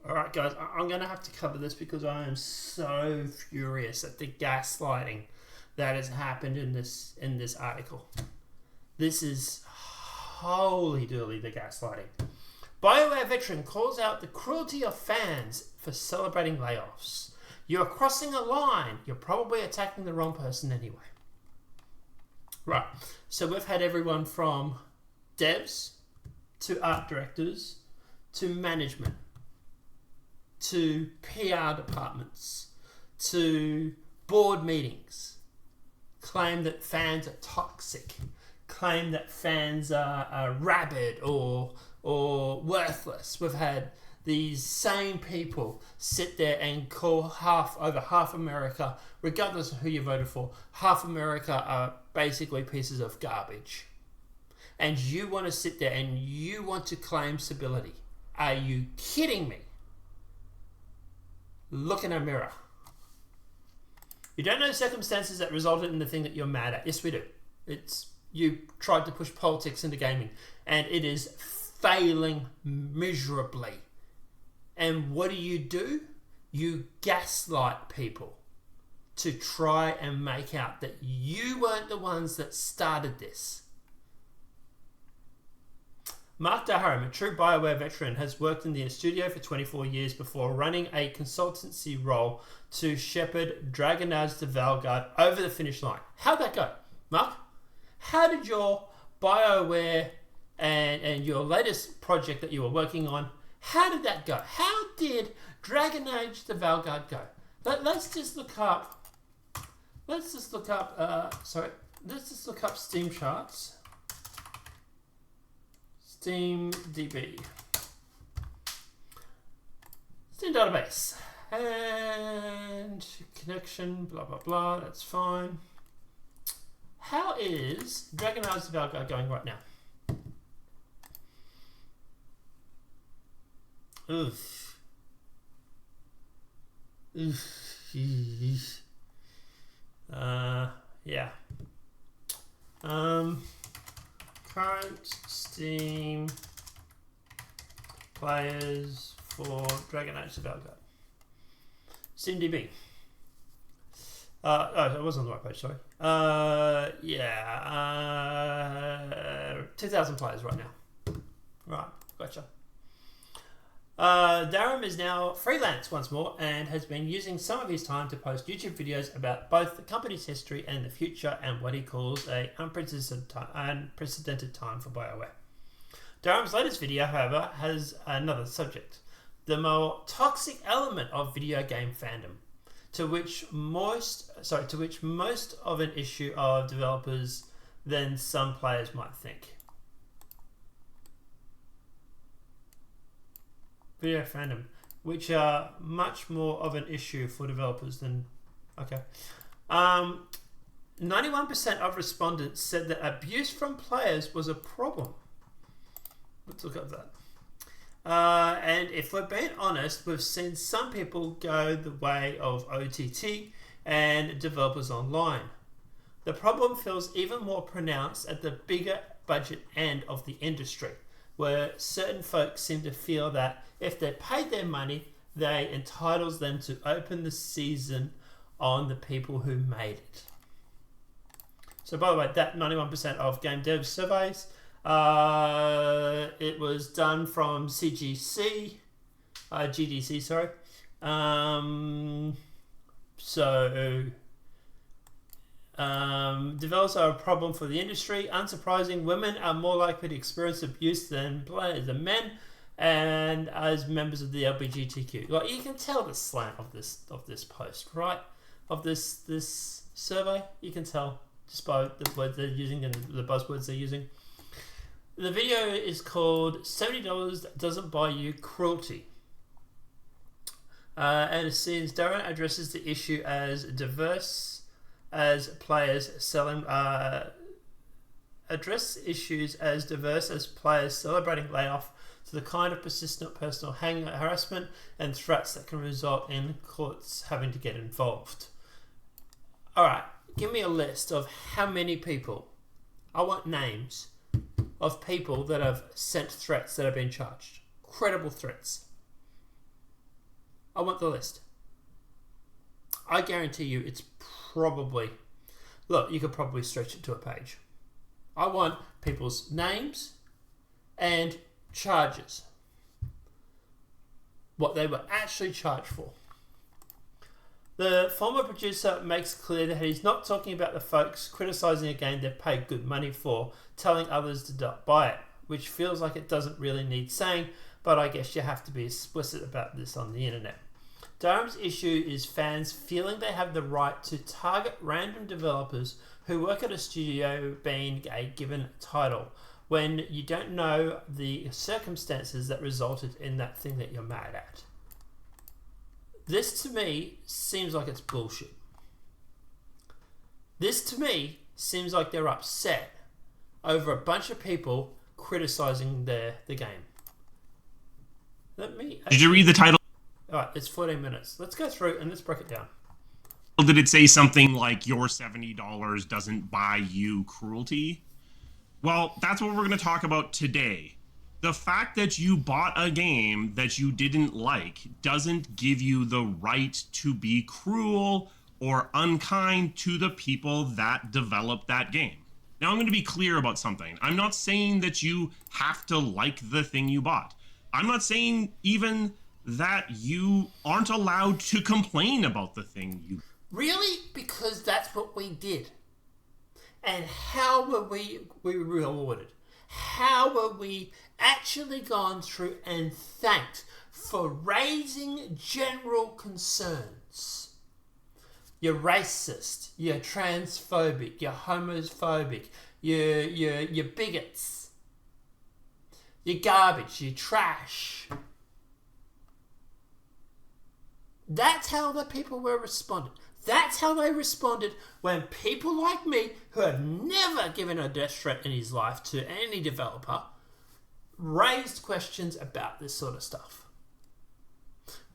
Alright guys, I'm going to have to cover this because I am so furious at the gaslighting that has happened in this article. This is holy dooly, the gaslighting. BioWare veteran calls out the cruelty of fans for celebrating layoffs. You're crossing a line. You're probably attacking the wrong person anyway. Right, so we've had everyone from devs to art directors to management to PR departments to board meetings claim that fans are toxic, claim that fans are rabid or worthless. We've had these same people sit there and call over half America, regardless of who you voted for, half America are basically pieces of garbage. And you want to sit there and you want to claim stability. Are you kidding me? Look in a mirror. You don't know the circumstances that resulted in the thing that you're mad at. Yes, we do. It's you tried to push politics into gaming, and it is failing miserably. And what do? You gaslight people to try and make out that you weren't the ones that started this. Mark Daharam, a true BioWare veteran, has worked in the studio for 24 years before running a consultancy role to shepherd Dragon Age the Vanguard over the finish line. How'd that go, Mark? How did your BioWare and your latest project that you were working on, how did that go? How did Dragon Age the Vanguard go? Let's just look up Steam charts. SteamDB. Steam database. And connection, blah, blah, blah. That's fine. How is Dragon Age the Vanguard going right now? Oof. Yeah. Current Steam players for Dragon Age the Vanguard. SteamDB. It wasn't on the right page, sorry. 2,000 players right now. Right, gotcha. Darum is now freelance once more and has been using some of his time to post YouTube videos about both the company's history and the future and what he calls an unprecedented time for BioWare. Darum's latest video, however, has another subject: the more toxic element of video game fandom, to which most of an issue of developers than some players might think. Video fandom, which are much more of an issue for developers than... Okay. 91% of respondents said that abuse from players was a problem. Let's look up that. And if we're being honest, we've seen some people go the way of OTT and developers online. The problem feels even more pronounced at the bigger budget end of the industry, where certain folks seem to feel that if they paid their money, they entitles them to open the season on the people who made it. So by the way, that 91% of game dev surveys, it was done from GDC, sorry. Developers are a problem for the industry. Unsurprising, women are more likely to experience abuse than men, and as members of the LGBTQ. Like, you can tell the slant of this post, right? Of this survey, you can tell just by the words they're using and the buzzwords they're using. The video is called $70 Doesn't Buy You Cruelty. And it seems Darren addresses the issue as diverse as players celebrating layoff to the kind of persistent personal harassment and threats that can result in courts having to get involved. Alright, give me a list of how many people. I want names of people that have sent threats that have been charged. Credible threats. I want the list. I guarantee you it's probably... Look, you could probably stretch it to a page. I want people's names and charges. What they were actually charged for. The former producer makes clear that he's not talking about the folks criticising a game they've paid good money for, telling others to not buy it, which feels like it doesn't really need saying, but I guess you have to be explicit about this on the internet. Durham's issue is fans feeling they have the right to target random developers who work at a studio being a given title, when you don't know the circumstances that resulted in that thing that you're mad at. This to me seems like it's bullshit. This to me seems like they're upset over a bunch of people criticizing the game. Did you read the title? Alright, it's 14 minutes. Let's go through and let's break it down. Did it say something like your $70 doesn't buy you cruelty? Well, that's what we're going to talk about today. The fact that you bought a game that you didn't like doesn't give you the right to be cruel or unkind to the people that developed that game. Now, I'm going to be clear about something. I'm not saying that you have to like the thing you bought. I'm not saying even that you aren't allowed to complain about the thing you... Really? Because that's what we did. And how were we rewarded? How were we actually gone through and thanked for raising general concerns? You're racist, you're transphobic, you're homophobic, you're bigots, you're garbage, you're trash. That's how the people were responded. That's how they responded when people like me, who have never given a death threat in his life to any developer, raised questions about this sort of stuff.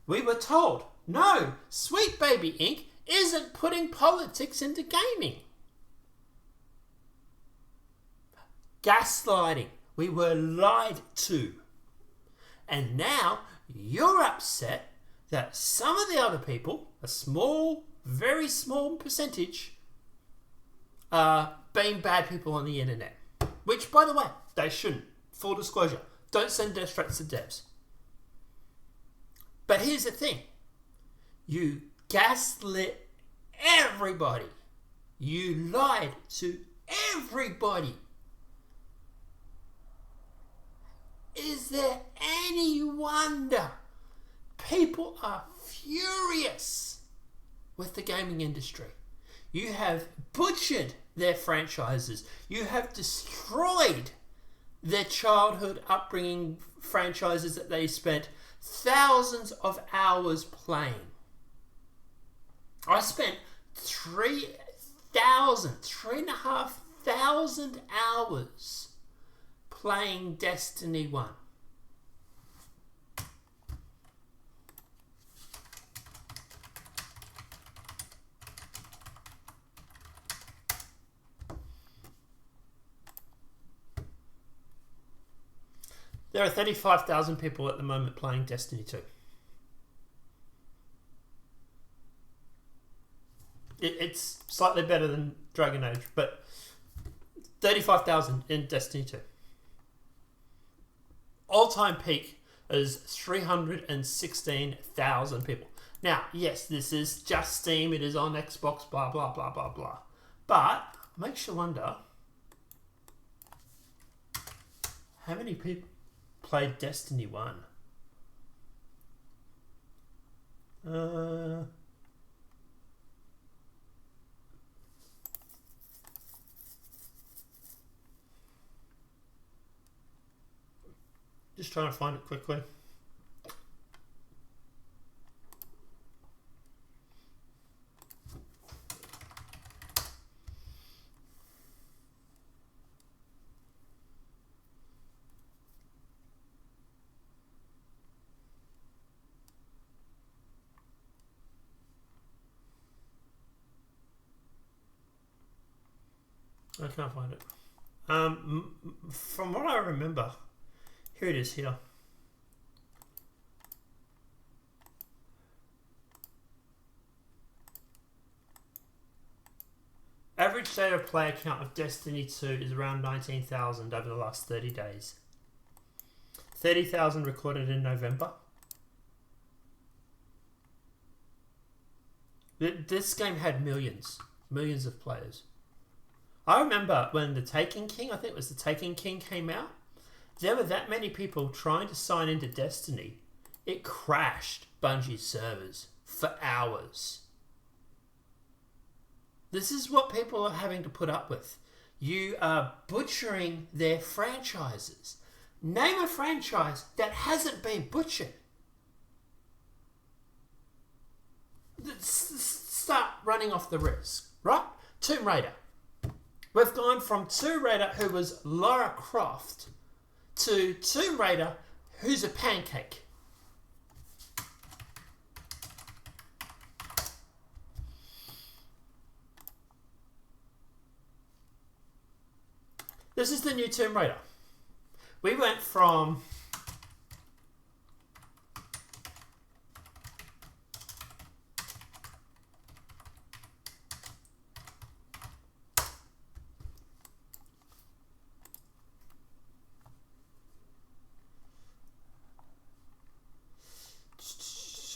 We were told, no, Sweet Baby Inc. isn't putting politics into gaming. Gaslighting. We were lied to. And now you're upset that some of the other people, a small, very small percentage, are being bad people on the internet. Which, by the way, they shouldn't. Full disclosure. Don't send death threats to devs. But here's the thing. You gaslit everybody. You lied to everybody. Is there any wonder people are furious with the gaming industry? You have butchered their franchises. You have destroyed their childhood upbringing franchises that they spent thousands of hours playing. I spent 3,500 hours playing Destiny 1. There are 35,000 people at the moment playing Destiny 2. It's slightly better than Dragon Age, but 35,000 in Destiny 2. All-time peak is 316,000 people. Now, yes, this is just Steam. It is on Xbox, blah, blah, blah, blah, blah. But makes you wonder, how many people played Destiny 1? Just trying to find it quickly. I can't find it. From what I remember, here it is here. average daily player count of Destiny 2 is around 19,000 over the last 30 days. 30,000 recorded in November. This game had millions of players. I remember when The Taken King, I think it was The Taken King, came out. There were that many people trying to sign into Destiny. It crashed Bungie's servers for hours. This is what people are having to put up with. You are butchering their franchises. Name a franchise that hasn't been butchered. Start running off the risk, right? Tomb Raider. We've gone from Tomb Raider, who was Lara Croft, to Tomb Raider, who's a pancake. This is the new Tomb Raider. We went from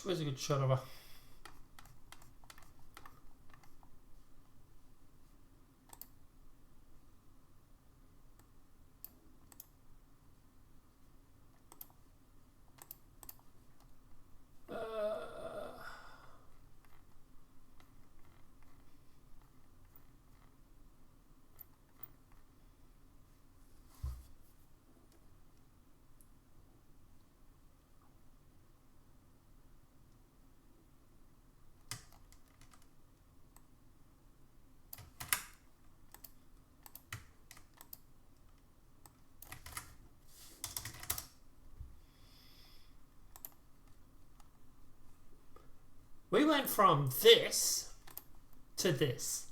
where's a good shot of her? We went from this to this.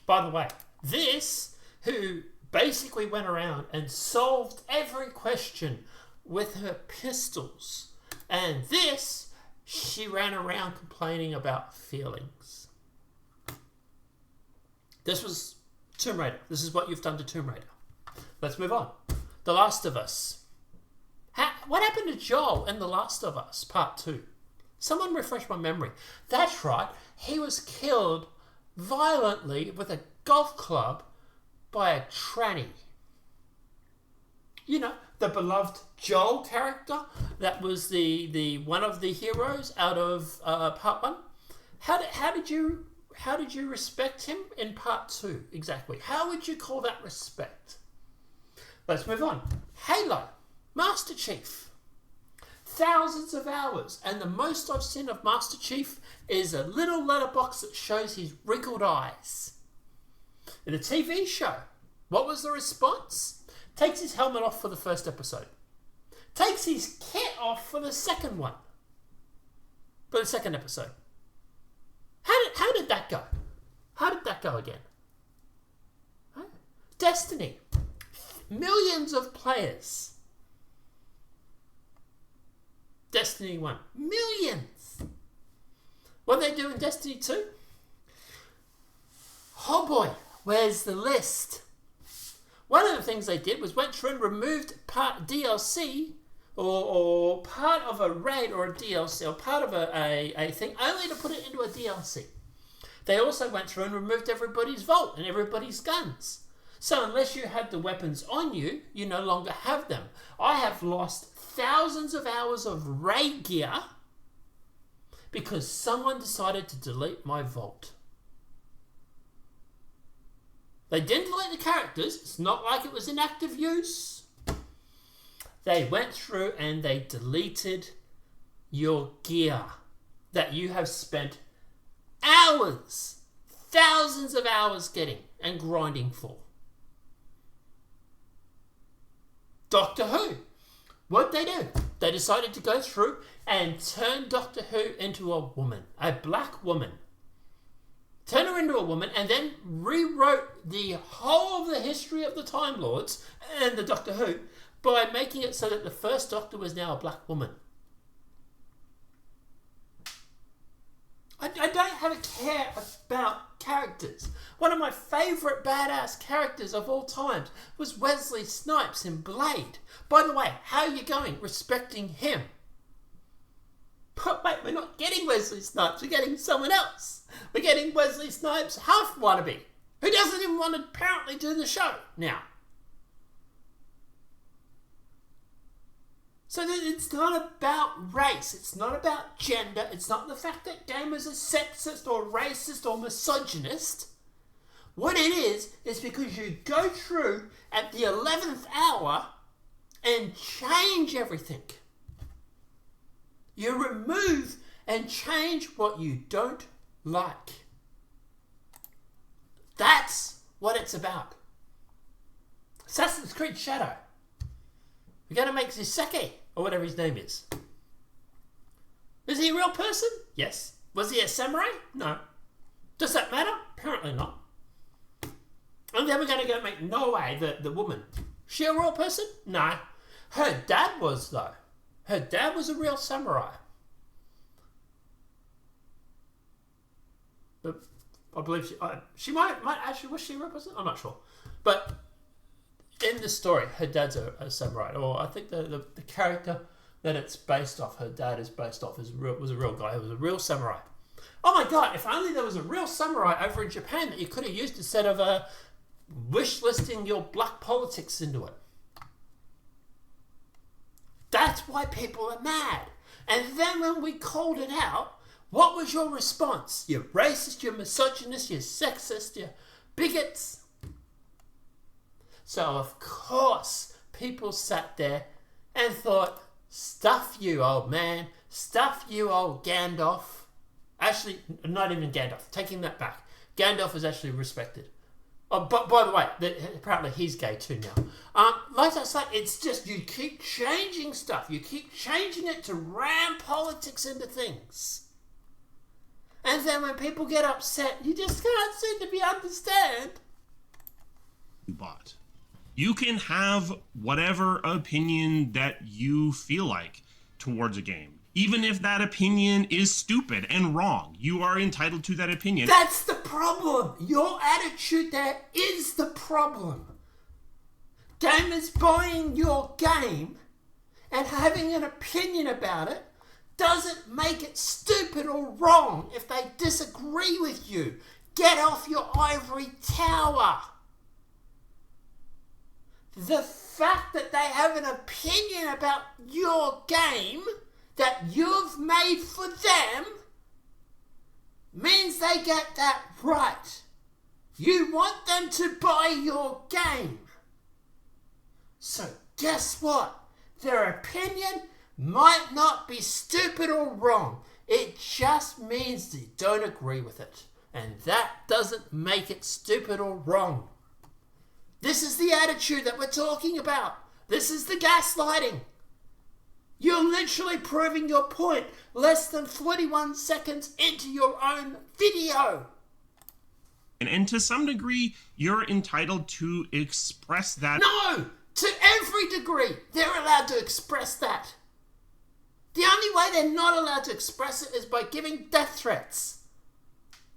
By the way, this, who basically went around and solved every question with her pistols. And this, she ran around complaining about feelings. This was Tomb Raider. This is what you've done to Tomb Raider. Let's move on. The Last of Us. What happened to Joel in The Last of Us Part 2? Someone refresh my memory. That's right. He was killed violently with a golf club by a tranny. You know, the beloved Joel character that was the one of the heroes out of Part 1. How did you respect him in Part 2 exactly? How would you call that respect? Let's move on. Halo, Master Chief. Thousands of hours, and the most I've seen of Master Chief is a little letterbox that shows his wrinkled eyes. In the TV show, what was the response? Takes his helmet off for the first episode. Takes his kit off for the second one. For the second episode. How did that go? How did that go again? Huh? Destiny. Millions of players. Destiny 1. Millions! What did they do in Destiny 2? Oh boy, where's the list? One of the things they did was went through and removed part DLC or part of a raid or a DLC or part of a thing only to put it into a DLC. They also went through and removed everybody's vault and everybody's guns. So unless you had the weapons on you, you no longer have them. I have lost thousands of hours of raid gear because someone decided to delete my vault. They didn't delete the characters. It's not like it was in active use. They went through and they deleted your gear that you have spent hours, thousands of hours getting and grinding for. Doctor Who. What'd they do? They decided to go through and turn Doctor Who into a woman, a black woman. Turn her into a woman and then rewrote the whole of the history of the Time Lords and the Doctor Who by making it so that the first Doctor was now a black woman. I don't have a care about characters. One of my favourite badass characters of all time was Wesley Snipes in Blade. By the way, how are you going respecting him? But wait, we're not getting Wesley Snipes, we're getting someone else. We're getting Wesley Snipes half wannabe, who doesn't even want to apparently do the show now. So it's not about race, it's not about gender, it's not the fact that gamers are sexist or racist or misogynist. What it is because you go through at the 11th hour and change everything. You remove and change what you don't like. That's what it's about. Assassin's Creed Shadow. We're going to make Ziseki, or whatever his name is. Is he a real person? Yes. Was he a samurai? No. Does that matter? Apparently not. And then we're going to go make Noe, the woman. She a real person? No. Her dad was, though. Her dad was a real samurai. But I believe she might actually, was she a real person? I'm not sure. But in the story, her dad's a samurai. Or I think the character that it's based off, her dad is based off, was a real guy. He was a real samurai. Oh my god, if only there was a real samurai over in Japan that you could have used instead of wish listing your black politics into it. That's why people are mad. And then when we called it out, what was your response? You're racist, you're misogynist, you're sexist, you're bigots. So of course, people sat there and thought, stuff you, old man. Stuff you, old Gandalf. Actually, not even Gandalf. Taking that back. Gandalf is actually respected. Oh, but by the way, apparently he's gay too now. Like I say, it's just you keep changing stuff. You keep changing it to ram politics into things. And then when people get upset, you just can't seem to be understand. You bought. You can have whatever opinion that you feel like towards a game. Even if that opinion is stupid and wrong, you are entitled to that opinion. That's the problem. Your attitude there is the problem. Gamers buying your game and having an opinion about it doesn't make it stupid or wrong if they disagree with you. Get off your ivory tower. The fact that they have an opinion about your game that you've made for them means they get that right. You want them to buy your game. So guess what? Their opinion might not be stupid or wrong. It just means they don't agree with it. And that doesn't make it stupid or wrong. This is the attitude that we're talking about. This is the gaslighting. You're literally proving your point less than 41 seconds into your own video. And to some degree, you're entitled to express that. No! To every degree, they're allowed to express that. The only way they're not allowed to express it is by giving death threats.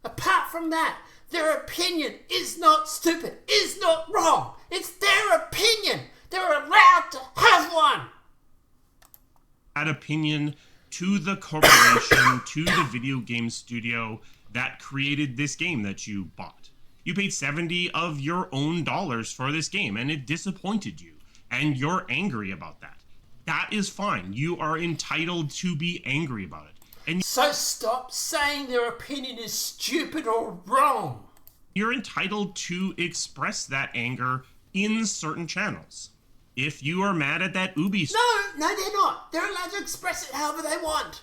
Apart from that, their opinion is not stupid, is not wrong. It's their opinion. They're allowed to have one. That opinion to the corporation, to the video game studio that created this game that you bought. You paid $70 of your own dollars for this game, and it disappointed you, and you're angry about that. That is fine. You are entitled to be angry about it. And so stop saying their opinion is stupid or wrong. You're entitled to express that anger in certain channels. If you are mad at that Ubisoft... No, they're not. They're allowed to express it however they want.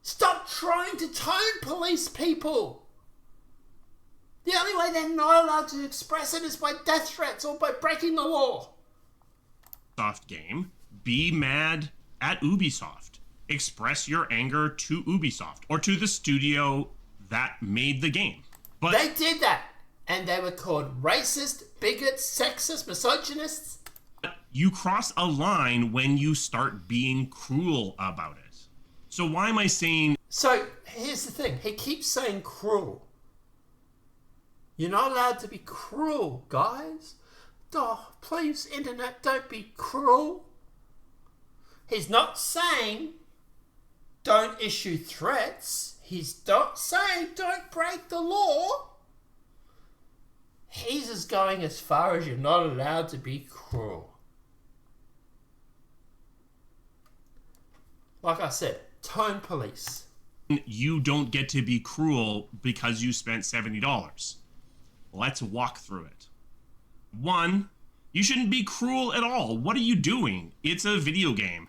Stop trying to tone police people. The only way they're not allowed to express it is by death threats or by breaking the law. Soft game, be mad at Ubisoft. Express your anger to Ubisoft or to the studio that made the game. But they did that, and they were called racist, bigots, sexist, misogynists. You cross a line when you start being cruel about it. So why am I saying So here's the thing. He keeps saying cruel. You're not allowed to be cruel, guys. Oh, please, internet, don't be cruel. He's not saying don't issue threats. He's not saying don't break the law. He's just going as far as you're not allowed to be cruel. Like I said, tone police. You don't get to be cruel because you spent $70. Let's walk through it. 1, you shouldn't be cruel at all. What are you doing? It's a video game.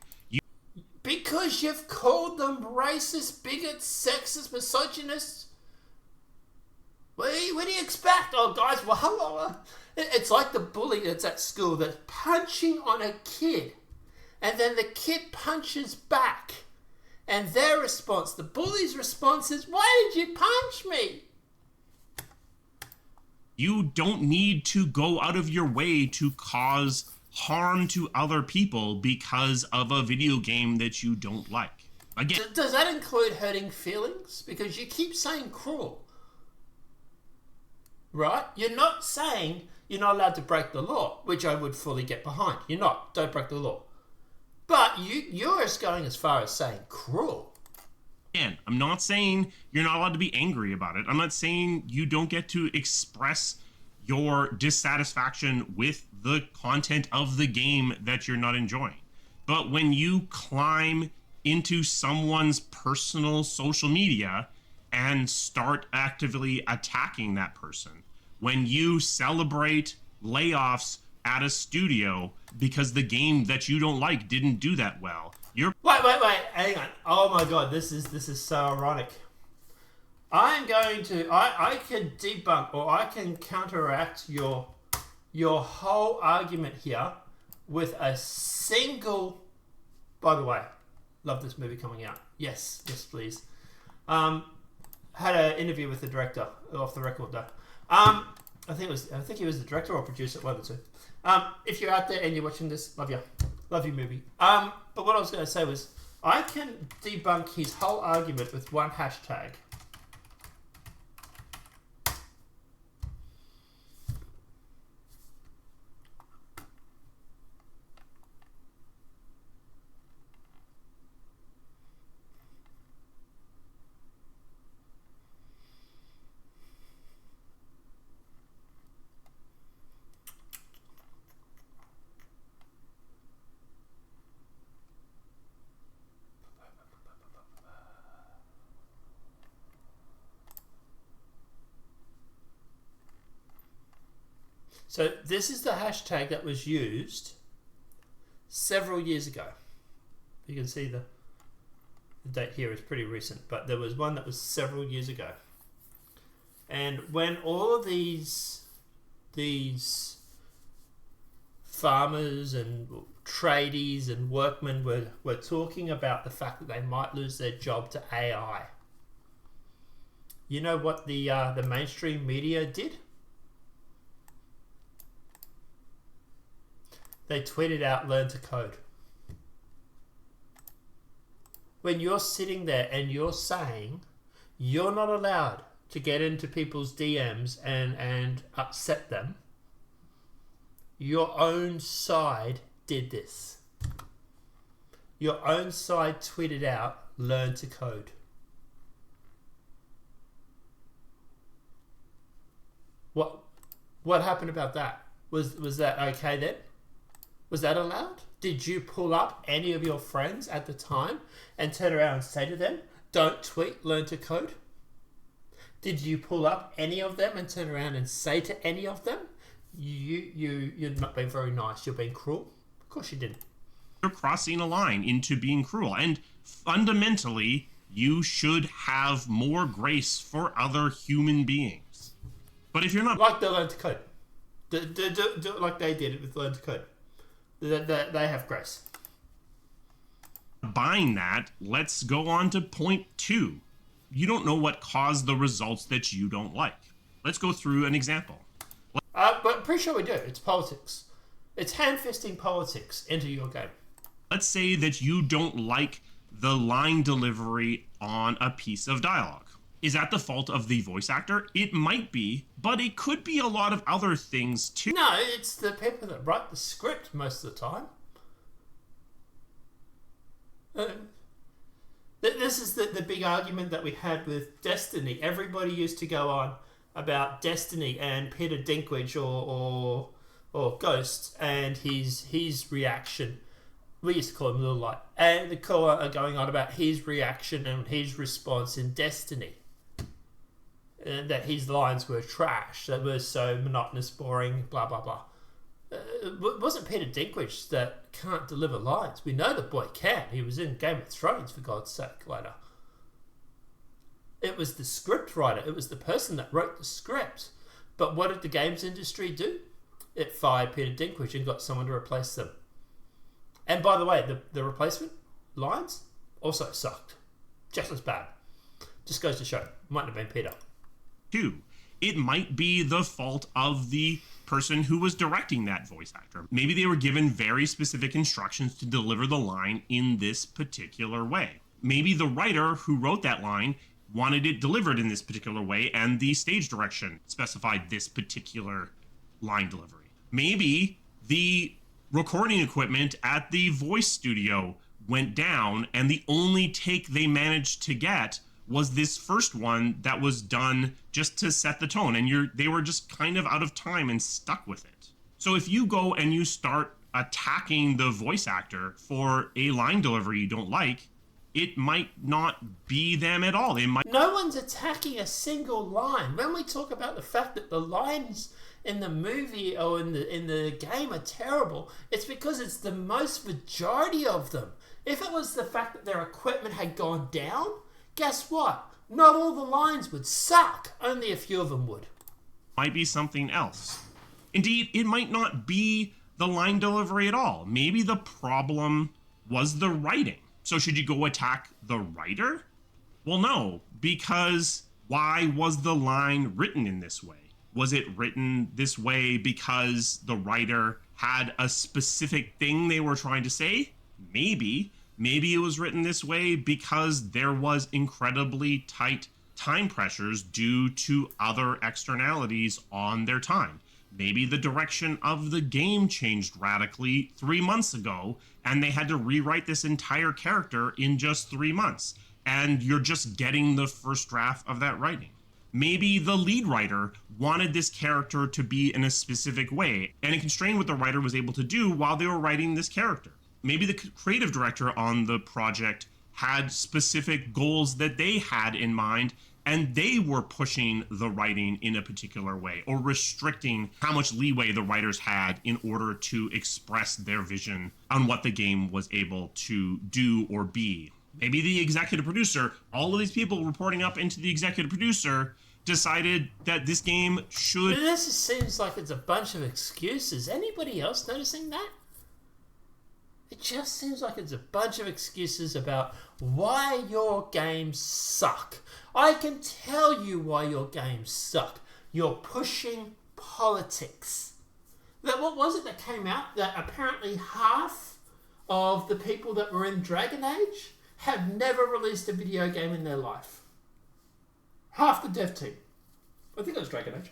Because you've called them racist, bigots, sexist, misogynists. What do you expect? Oh, guys, well, hello. It's like the bully that's at school that's punching on a kid. And then the kid punches back. And their response, the bully's response is, why did you punch me? You don't need to go out of your way to cause harm to other people because of a video game that you don't like. Again, Does that include hurting feelings? Because you keep saying cruel. Right? You're not saying you're not allowed to break the law, which I would fully get behind. You're not. Don't break the law. But you're just going as far as saying cruel. again, I'm not saying you're not allowed to be angry about it. I'm not saying you don't get to express your dissatisfaction with the content of the game that you're not enjoying. But when you climb into someone's personal social media and start actively attacking that person, when you celebrate layoffs at a studio because the game that you don't like didn't do that well, you're... Wait, hang on. Oh my god, this is so ironic. I can debunk or I can counteract your whole argument here with a single... By the way, love this movie coming out. Yes, please. Had an interview with the director, off the record though. I think he was the director or producer, one of the two. If you're out there and you're watching this, love you movie. But what I was going to say was, I can debunk his whole argument with one hashtag. So this is the hashtag that was used several years ago. You can see the date here is pretty recent, but there was one that was several years ago. And when all of these farmers and tradies and workmen were talking about the fact that they might lose their job to AI, you know what the mainstream media did? They tweeted out, learn to code. When you're sitting there and you're saying you're not allowed to get into people's DMs and upset them, your own side did this. Your own side tweeted out, learn to code. What happened about that? Was that okay then? Was that allowed? Did you pull up any of your friends at the time and turn around and say to them, don't tweet, learn to code? Did you pull up any of them and turn around and say to any of them, you're not being very nice, you're being cruel? Of course you didn't. You're crossing a line into being cruel. And fundamentally, you should have more grace for other human beings. But if you're not... Like they learn to code. Do it like they did it with learn to code. They have grace. Buying that, let's go on to point 2. You don't know what caused the results that you don't like. Let's go through an example. But I'm pretty sure we do. It's politics. It's hand-fisting politics into your game. Let's say that you don't like the line delivery on a piece of dialogue. Is that the fault of the voice actor? It might be, but it could be a lot of other things too. No, it's the people that write the script most of the time. This is the big argument that we had with Destiny. Everybody used to go on about Destiny and Peter Dinklage or Ghost and his reaction. We used to call him Little Light. And the core are going on about his reaction and his response in Destiny. That his lines were trash, that were so monotonous, boring, blah, blah, blah. It wasn't Peter Dinklage that can't deliver lines. We know the boy can. He was in Game of Thrones, for God's sake, later. It was the script writer. It was the person that wrote the script. But what did the games industry do? It fired Peter Dinklage and got someone to replace them. And by the way, the replacement lines also sucked. Just as bad. Just goes to show. Might have been Peter. It might be the fault of the person who was directing that voice actor. Maybe they were given very specific instructions to deliver the line in this particular way. Maybe the writer who wrote that line wanted it delivered in this particular way, and the stage direction specified this particular line delivery. Maybe the recording equipment at the voice studio went down, and the only take they managed to get was this first one that was done just to set the tone, and they were just kind of out of time and stuck with it. So if you go and you start attacking the voice actor for a line delivery you don't like, it might not be them at all. No one's attacking a single line. When we talk about the fact that the lines in the movie or in the game are terrible, it's because it's the most majority of them. If it was the fact that their equipment had gone down, guess what? Not all the lines would suck. Only a few of them would. Might be something else. Indeed, it might not be the line delivery at all. Maybe the problem was the writing. So should you go attack the writer? Well, no, because why was the line written in this way? Was it written this way because the writer had a specific thing they were trying to say? Maybe. Maybe it was written this way because there was incredibly tight time pressures due to other externalities on their time. Maybe the direction of the game changed radically 3 months ago, and they had to rewrite this entire character in just 3 months. And you're just getting the first draft of that writing. Maybe the lead writer wanted this character to be in a specific way, and it constrained what the writer was able to do while they were writing this character. Maybe the creative director on the project had specific goals that they had in mind, and they were pushing the writing in a particular way or restricting how much leeway the writers had in order to express their vision on what the game was able to do or be. Maybe the executive producer, all of these people reporting up into the executive producer, decided that this game should... But this just seems like it's a bunch of excuses. Anybody else noticing that? It just seems like it's a bunch of excuses about why your games suck. I can tell you why your games suck. You're pushing politics. What was it that came out? That apparently half of the people that were in Dragon Age have never released a video game in their life. Half the dev team. I think it was Dragon Age.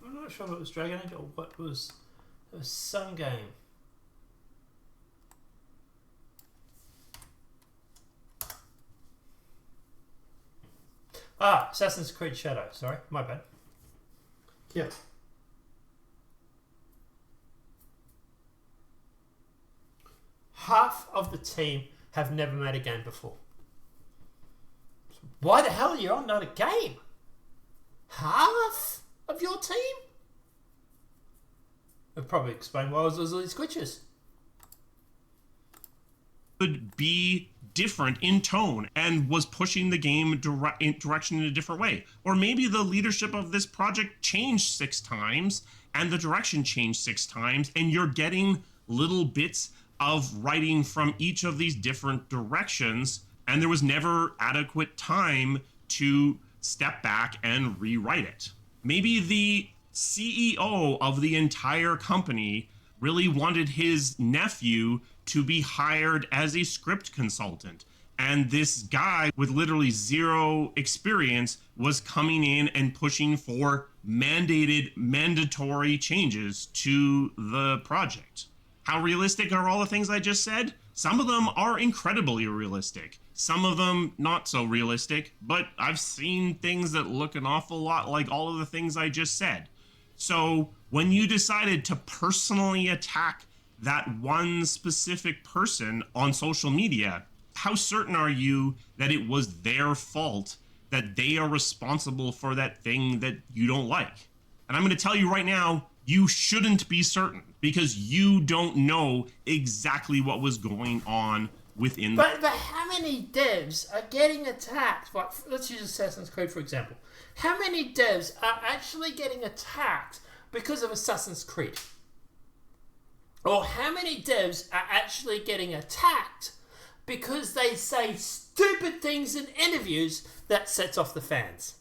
I'm not sure if it was Dragon Age or what was. It was some game. Assassin's Creed Shadow. Sorry, my bad. Yeah. half of the team have never made a game before. Why the hell are you on another game? Half of your team? I'll probably explain why there's all these glitches. Could be different in tone and was pushing the game direction in a different way. Or maybe the leadership of this project changed 6 times and the direction changed 6 times, and you're getting little bits of writing from each of these different directions, and there was never adequate time to step back and rewrite it. Maybe the CEO of the entire company really wanted his nephew to be hired as a script consultant, and this guy with literally zero experience was coming in and pushing for mandatory changes to the project. How realistic are all the things I just said? Some of them are incredibly realistic. Some of them not so realistic, but I've seen things that look an awful lot like all of the things I just said. So when you decided to personally attack that one specific person on social media, how certain are you that it was their fault, that they are responsible for that thing that you don't like? And I'm going to tell you right now, you shouldn't be certain, because you don't know exactly what was going on within But how many devs are getting attacked? Like, let's use Assassin's Creed, for example. How many devs are actually getting attacked because of Assassin's Creed? Or how many devs are actually getting attacked because they say stupid things in interviews that sets off the fans?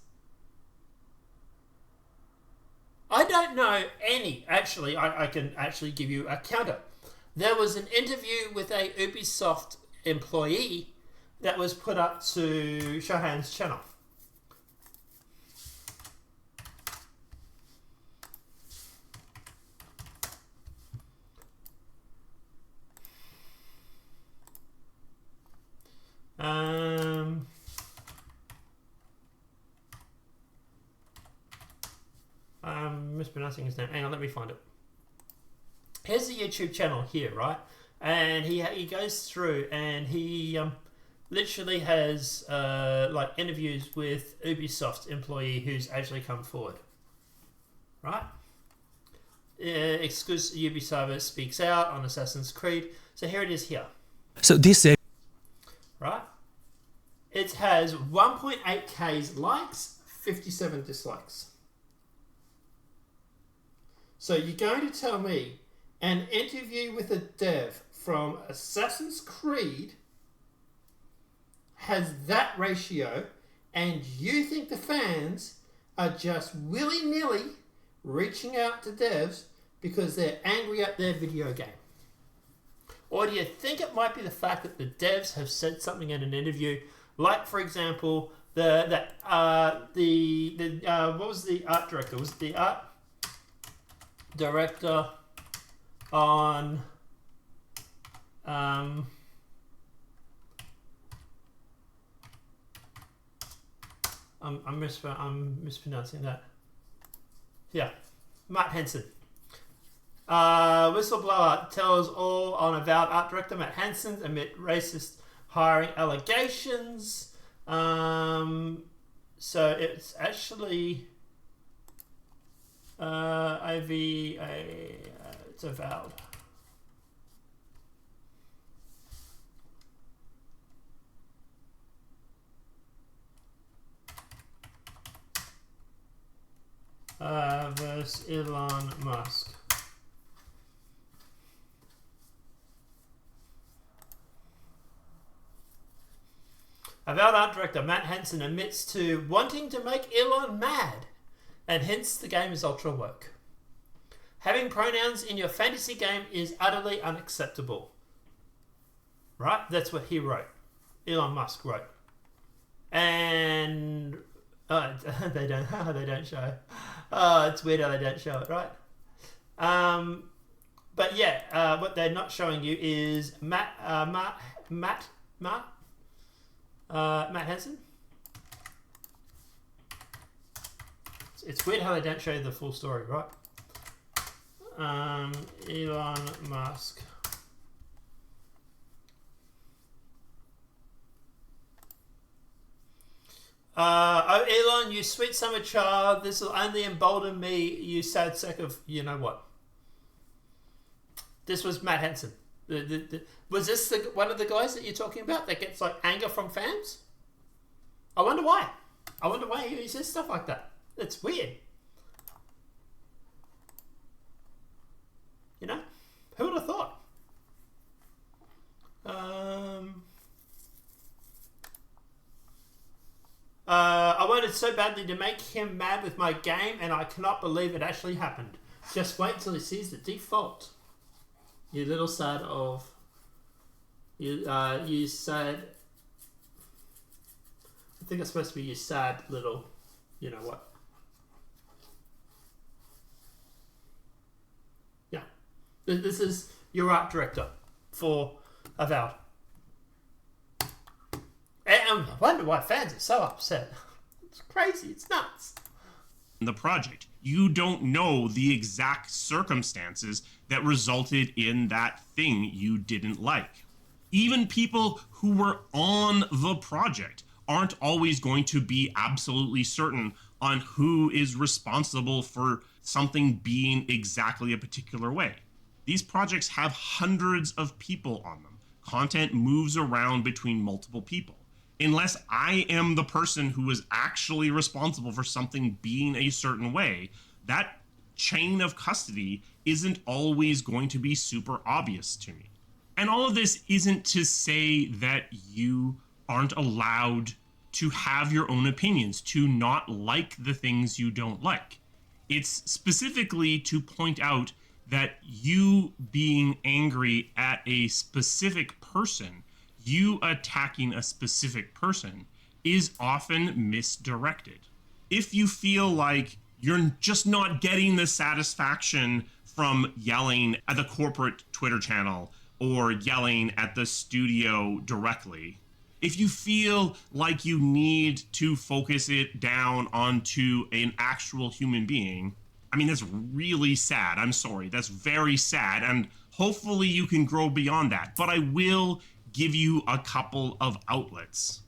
I don't know any. Actually, I can actually give you a counter. There was an interview with a Ubisoft employee that was put up to Shahan's channel. I'm mispronouncing his name. Hang on, let me find it. Here's the YouTube channel here, right? And he goes through and he literally has like interviews with Ubisoft employee who's actually come forward, right? Exclusive Ubisoft speaks out on Assassin's Creed. So here it is here. So this Right? It has 1.8k likes, 57 dislikes. So you're going to tell me an interview with a dev from Assassin's Creed has that ratio, and you think the fans are just willy-nilly reaching out to devs because they're angry at their video game? Or do you think it might be the fact that the devs have said something in an interview, like, for example, what was the art director? Was it the art director on I'm mispronouncing that. Yeah, Matt Henson. Whistleblower tells all on avowed art director Matt Henson amid racist hiring allegations. So it's actually it's avowed. Versus Elon Musk. Avowed art director Matt Henson admits to wanting to make Elon mad and hints the game is ultra woke. Having pronouns in your fantasy game is utterly unacceptable. Right? That's what he wrote. Elon Musk wrote. And they don't show. Oh, it's weird how they don't show it, right? But yeah, what they're not showing you is Matt Henson. It's weird how they don't show you the full story, right? Elon Musk Oh, Elon, you sweet summer child, this will only embolden me, you sad sack of you know what. This was Matt Hansen. Was this one of the guys that you're talking about that gets like anger from fans? I wonder why. I wonder why he says stuff like that. It's weird. You know? Who would have thought? I wanted so badly to make him mad with my game, and I cannot believe it actually happened. Just wait till he sees the default. You little sad of... You sad... I think it's supposed to be you sad little... You know what? Yeah. This is your art director for Avowed. And I wonder why fans are so upset. It's crazy. It's nuts. The project. You don't know the exact circumstances that resulted in that thing you didn't like. Even people who were on the project aren't always going to be absolutely certain on who is responsible for something being exactly a particular way. These projects have hundreds of people on them. Content moves around between multiple people. Unless I am the person who is actually responsible for something being a certain way, that chain of custody isn't always going to be super obvious to me. And all of this isn't to say that you aren't allowed to have your own opinions, to not like the things you don't like. It's specifically to point out that you being angry at a specific person, you attacking a specific person, is often misdirected. If you feel like you're just not getting the satisfaction from yelling at the corporate Twitter channel or yelling at the studio directly, if you feel like you need to focus it down onto an actual human being, I mean, that's really sad. I'm sorry. That's very sad. And hopefully you can grow beyond that. But I will give you a couple of outlets.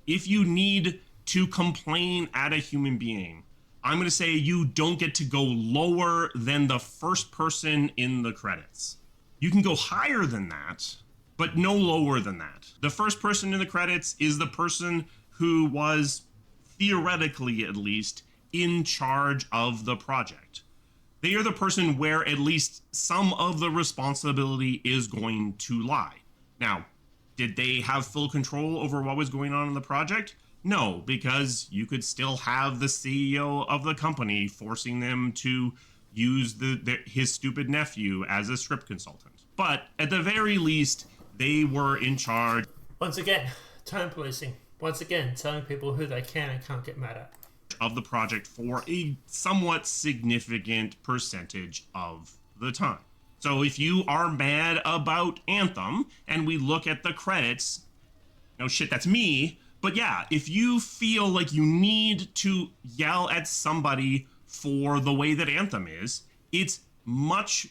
If you need to complain at a human being, I'm going to say you don't get to go lower than the first person in the credits. You can go higher than that, but no lower than that. The first person in the credits is the person who was, theoretically at least, in charge of the project. They are the person where at least some of the responsibility is going to lie. Now, did they have full control over what was going on in the project? No, because you could still have the CEO of the company forcing them to use his stupid nephew as a script consultant. But at the very least, they were in charge. Once again, tone policing. Once again, telling people who they can and can't get mad at. Of the project for a somewhat significant percentage of the time. So if you are mad about Anthem and we look at the credits, no shit, that's me. But yeah, if you feel like you need to yell at somebody for the way that Anthem is, it's much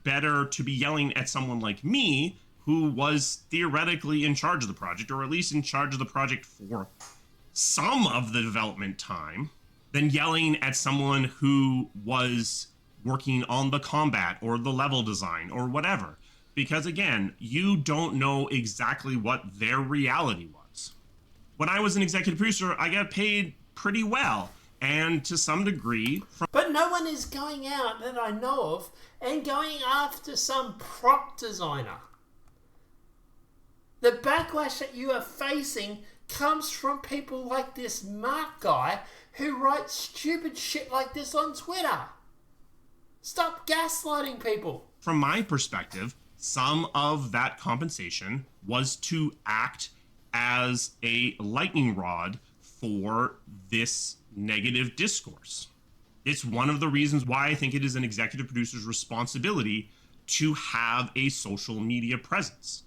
better to be yelling at someone like me who was theoretically in charge of the project, or at least in charge of the project for some of the development time, than yelling at someone who was working on the combat or the level design or whatever. Because again, you don't know exactly what their reality was. When I was an executive producer, I got paid pretty well, and to some degree But no one is going out that I know of and going after some prop designer. The backlash that you are facing comes from people like this Mark guy who writes stupid shit like this on Twitter. Stop gaslighting people. From my perspective, some of that compensation was to act as a lightning rod for this negative discourse. It's one of the reasons why I think it is an executive producer's responsibility to have a social media presence.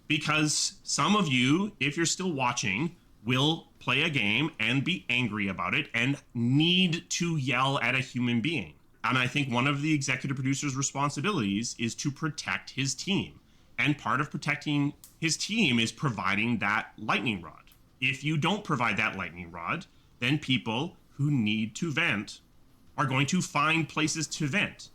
Because some of you, if you're still watching, will play a game and be angry about it and need to yell at a human being. And I think one of the executive producer's responsibilities is to protect his team. And part of protecting his team is providing that lightning rod. If you don't provide that lightning rod, then people who need to vent are going to find places to vent.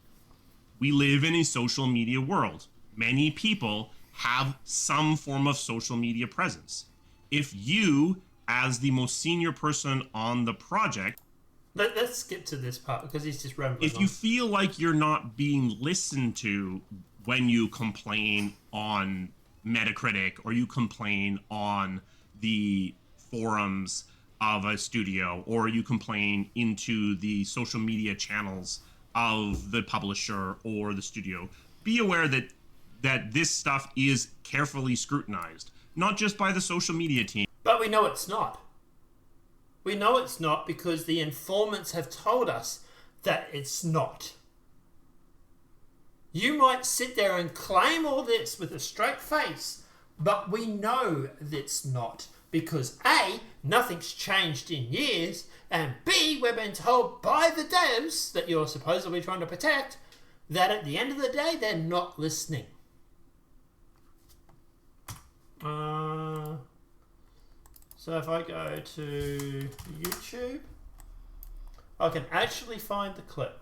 We live in a social media world. Many people have some form of social media presence. If you, as the most senior person on the project, let's skip to this part because he's just rambling. If you feel like you're not being listened to when you complain on Metacritic or you complain on the forums of a studio or you complain into the social media channels of the publisher or the studio, be aware that this stuff is carefully scrutinized, not just by the social media team. But we know it's not. We know it's not because the informants have told us that it's not. You might sit there and claim all this with a straight face, but we know it's not because A, nothing's changed in years, and B, we've been told by the devs that you're supposedly trying to protect that at the end of the day, they're not listening. So if I go to YouTube, I can actually find the clip.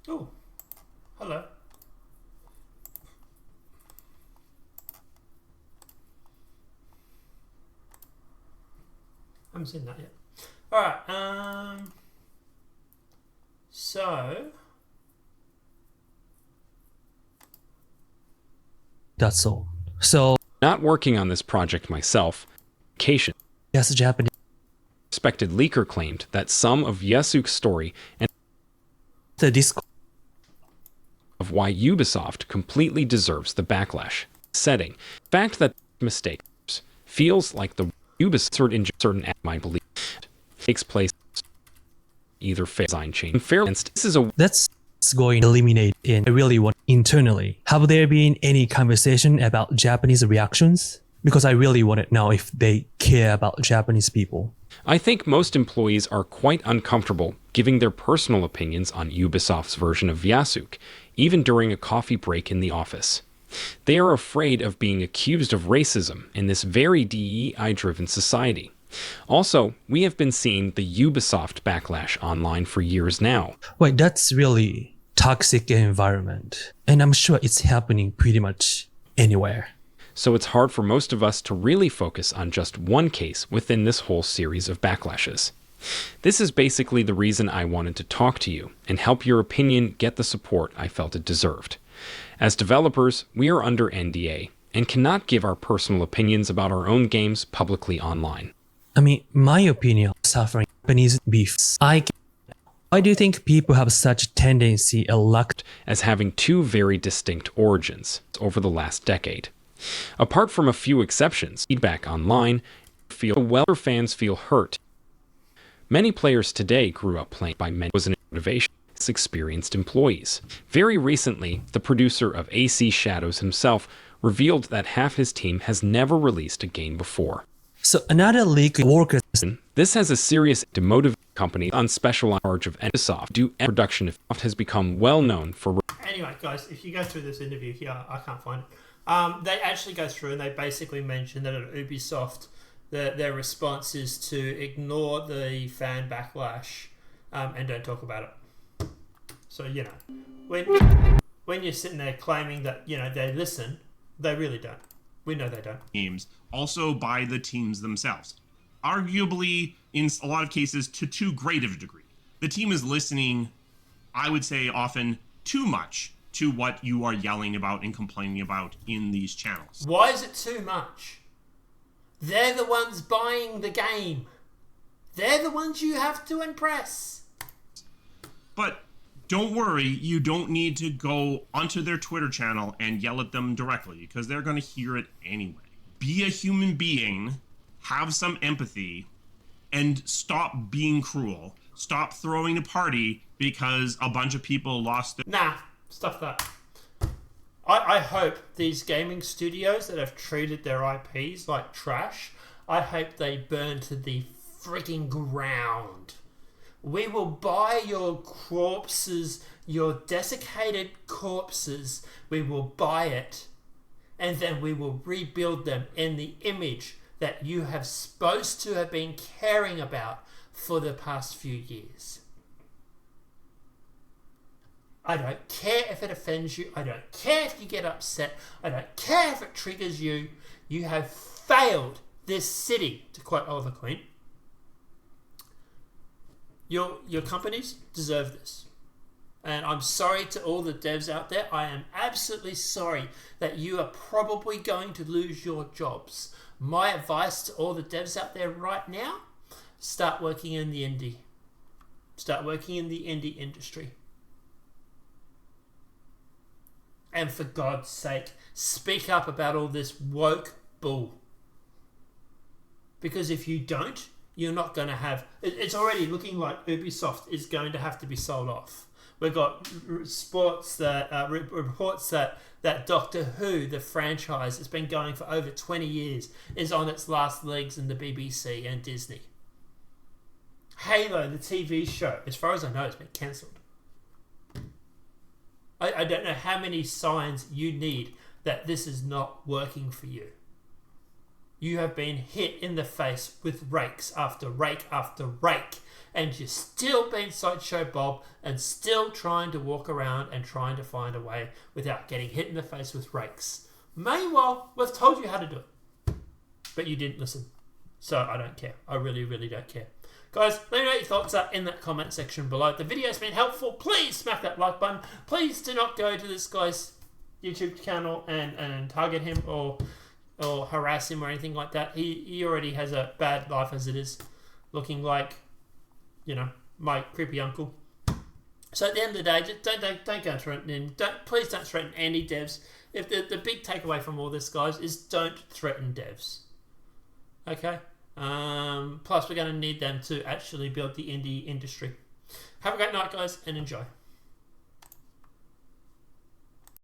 Oh, hello. I haven't seen that yet. Alright, so... That's all. So... Not working on this project myself, Cation, Yes, Japanese... respected leaker claimed that some of Yasuk's story and The Discord... of why Ubisoft completely deserves the backlash. Setting. Fact that mistake feels like the Ubisoft in certain I believe takes place either design change. Fair this is a That's going to eliminate in I really want internally. Have there been any conversation about Japanese reactions? Because I really want to know if they care about Japanese people. I think most employees are quite uncomfortable giving their personal opinions on Ubisoft's version of Yasuk, even during a coffee break in the office. They are afraid of being accused of racism in this very DEI-driven society. Also, we have been seeing the Ubisoft backlash online for years now. Wait, that's really toxic environment. And I'm sure it's happening pretty much anywhere. So it's hard for most of us to really focus on just one case within this whole series of backlashes. This is basically the reason I wanted to talk to you and help your opinion get the support I felt it deserved. As developers, we are under NDA and cannot give our personal opinions about our own games publicly online. I mean, my opinion, suffering Japanese beefs. Why do you think people have such a tendency as having two very distinct origins over the last decade? Apart from a few exceptions, feedback online, fans feel hurt. Many players today grew up playing by men was an motivation. Experienced employees. Very recently, the producer of AC Shadows himself revealed that half his team has never released a game before. So another league worker... This has a serious demotive company on special charge of Ubisoft. Production of has become well known for... Anyway, guys, if you go through this interview here, I can't find it. They actually go through and they basically mention that at Ubisoft, their response is to ignore the fan backlash and don't talk about it. So, you know, when you're sitting there claiming that, you know, they listen, they really don't. We know they don't. Games, also by the teams themselves. Arguably, in a lot of cases, to too great of a degree. The team is listening, I would say, often too much to what you are yelling about and complaining about in these channels. Why is it too much? They're the ones buying the game. They're the ones you have to impress. But don't worry, you don't need to go onto their Twitter channel and yell at them directly because they're going to hear it anyway. Be a human being, have some empathy, and stop being cruel. Stop throwing a party because a bunch of people lost their... Nah, stuff that. I hope these gaming studios that have treated their IPs like trash, I hope they burn to the freaking ground. We will buy your corpses, your desiccated corpses. We will buy it, and then we will rebuild them in the image that you have supposed to have been caring about for the past few years. I don't care if it offends you. I don't care if you get upset. I don't care if it triggers you. You have failed this city, to quote Oliver Queen. Your companies deserve this. And I'm sorry to all the devs out there. I am absolutely sorry that you are probably going to lose your jobs. My advice to all the devs out there right now, start working in the indie. Start working in the indie industry. And for God's sake, speak up about all this woke bull. Because if you don't, you're not going to have... It's already looking like Ubisoft is going to have to be sold off. We've got reports that Doctor Who, the franchise, has been going for over 20 years, is on its last legs in the BBC and Disney. Halo, the TV show, as far as I know, has been cancelled. I don't know how many signs you need that this is not working for you. You have been hit in the face with rakes after rake after rake, and you're still being Sideshow Bob and still trying to walk around and trying to find a way without getting hit in the face with rakes. Meanwhile, we've told you how to do it, but you didn't listen. So I don't care. I really, really don't care. Guys, let me know what your thoughts are in that comment section below. If the video's been helpful, please smack that like button. Please do not go to this guy's YouTube channel and target him or harass him or anything like that. He already has a bad life as it is, looking like, you know, my creepy uncle. So at the end of the day, just don't go threatening. Please don't threaten any devs. If the big takeaway from all this, guys, is don't threaten devs. Okay. Plus, we're going to need them to actually build the indie industry. Have a great night, guys, and enjoy.